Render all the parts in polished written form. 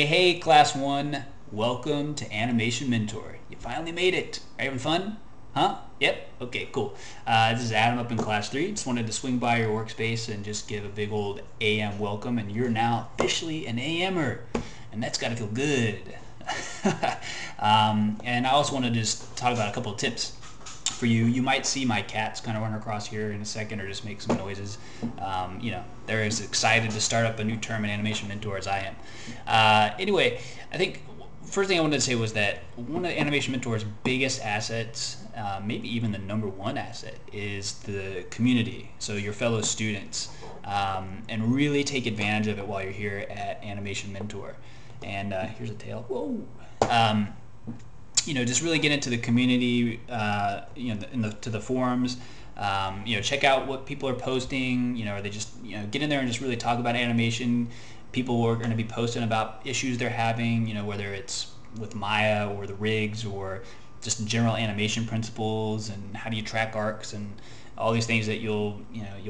Hey, Class 1, welcome to Animation Mentor. You finally made it. Are you having fun? Huh? Yep. Okay, cool. This is Adam up in Class 3. Just wanted to swing by your workspace and just give a big old AM welcome, and you're now officially an AMer, and that's got to feel good. And I also wanted to just talk about a couple of tips for you. You might see my cats kind of run across here in a second or just make some noises. They're as excited to start up a new term in Animation Mentor as I am. Anyway, I think first thing I wanted to say was that one of Animation Mentor's biggest assets, maybe even the number one asset, is the community, so your fellow students, and really take advantage of it while you're here at Animation Mentor. And here's a tail. Whoa. Just really get into the community, to the forums. Check out what people are posting. Are they just, get in there and just really talk about animation. People are going to be posting about issues they're having, whether it's with Maya or the rigs or just general animation principles and how do you track arcs and all these things that you'll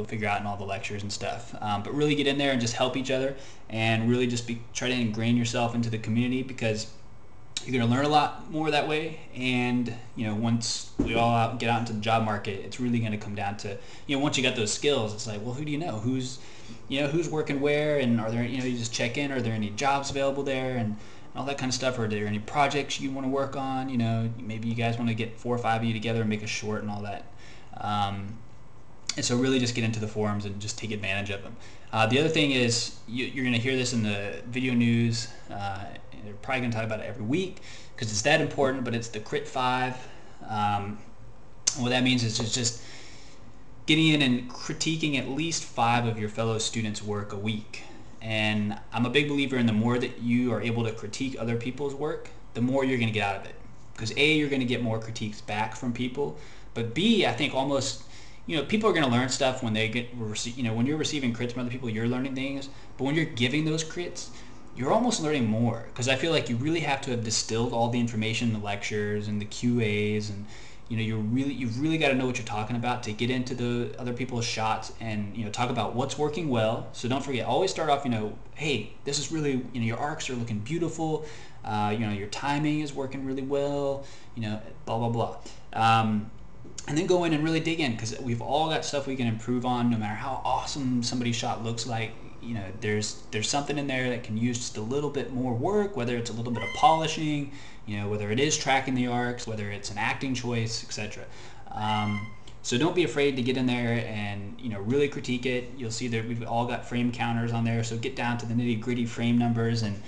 figure out in all the lectures and stuff. But really get in there and just help each other and really just try to ingrain yourself into the community, because you're going to learn a lot more that way. And once we all get out into the job market, it's really going to come down to, once you got those skills, it's like, well, who do you know? Who's working where, and are there, you just check in, are there any jobs available there, and all that kind of stuff. Or are there any projects you want to work on? Maybe you guys want to get 4 or 5 of you together and make a short and all that. And so really just get into the forums and just take advantage of them. The other thing is, you're going to hear this in the video news. They're probably going to talk about it every week because it's that important, but it's the Crit 5. What that means is just getting in and critiquing at least 5 of your fellow students' work a week. And I'm a big believer in the more that you are able to critique other people's work, the more you're going to get out of it. Because A, you're going to get more critiques back from people, but B, I think almost, people are going to learn stuff when they when you're receiving crits from other people, you're learning things. But when you're giving those crits, you're almost learning more, because I feel like you really have to have distilled all the information in the lectures and the QAs, and you've really got to know what you're talking about to get into the other people's shots and talk about what's working well. So don't forget, always start off, hey, this is really, your arcs are looking beautiful, your timing is working really well, blah blah blah. And then go in and really dig in, because we've all got stuff we can improve on, no matter how awesome somebody's shot looks like. There's something in there that can use just a little bit more work, whether it's a little bit of polishing, whether it is tracking the arcs, whether it's an acting choice, etc. So don't be afraid to get in there and really critique it. You'll see that we've all got frame counters on there, so get down to the nitty-gritty frame numbers and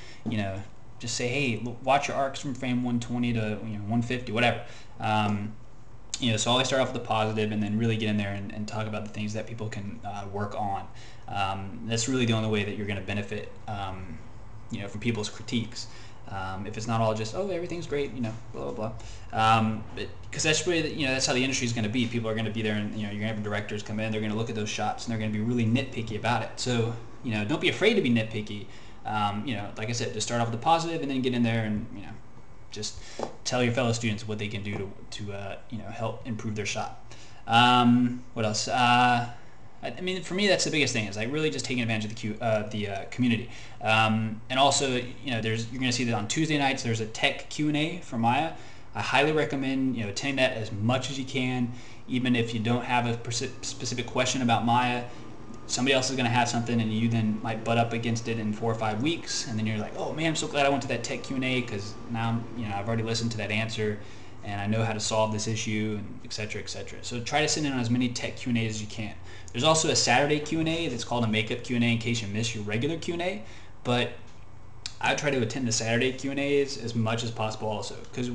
just say, hey, watch your arcs from frame 120 to 150, whatever. So always start off with the positive and then really get in there and talk about the things that people can work on. That's really the only way that you're going to benefit, from people's critiques. If it's not all just, oh, everything's great, blah blah blah. Because that's really, that's how the industry is going to be. People are going to be there, and you're going to have directors come in. They're going to look at those shots and they're going to be really nitpicky about it. So don't be afraid to be nitpicky. Like I said, just start off with the positive and then get in there and just tell your fellow students what they can do to help improve their shot. What else? For me, that's the biggest thing, is like really just taking advantage of the community. And also, you're going to see that on Tuesday nights there's a tech Q&A for Maya. I highly recommend attending that as much as you can, even if you don't have a specific question about Maya. Somebody else is going to have something, and you then might butt up against it in 4 or 5 weeks, and then you're like, oh man, I'm so glad I went to that tech Q&A, because now I've already listened to that answer and I know how to solve this issue, and etc. etc. So try to send in on as many tech Q&As as you can. There's also a Saturday Q&A that's called a makeup Q&A in case you miss your regular Q&A, but I try to attend the Saturday Q&As as much as possible also, because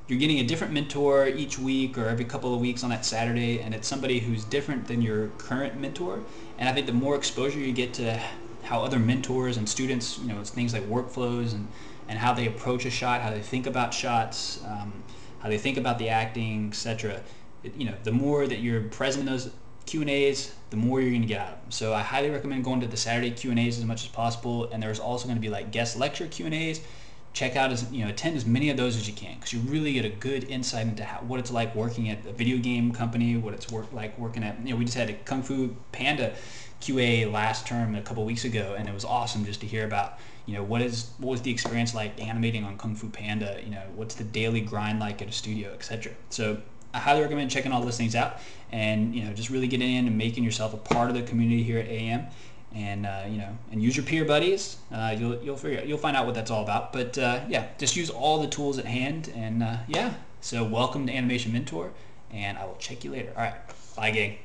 you're getting a different mentor each week or every couple of weeks on that Saturday, and it's somebody who's different than your current mentor. And I think the more exposure you get to how other mentors and students, it's things like workflows and how they approach a shot, how they think about shots, how they think about the acting, etc. The more that you're present in those Q&As, the more you're going to get out of them. So I highly recommend going to the Saturday Q&As as much as possible, and there's also going to be like guest lecture Q&As. Check out attend as many of those as you can, because you really get a good insight into what it's like working at a video game company, what it's like working at, we just had a Kung Fu Panda QA last term a couple weeks ago, and it was awesome just to hear about, what was the experience like animating on Kung Fu Panda, what's the daily grind like at a studio, etc. So I highly recommend checking all those things out, and just really getting in and making yourself a part of the community here at AAM, and and use your peer buddies. You'll find out what that's all about. But yeah, just use all the tools at hand, and yeah. So welcome to Animation Mentor, and I will check you later. All right, bye, gang.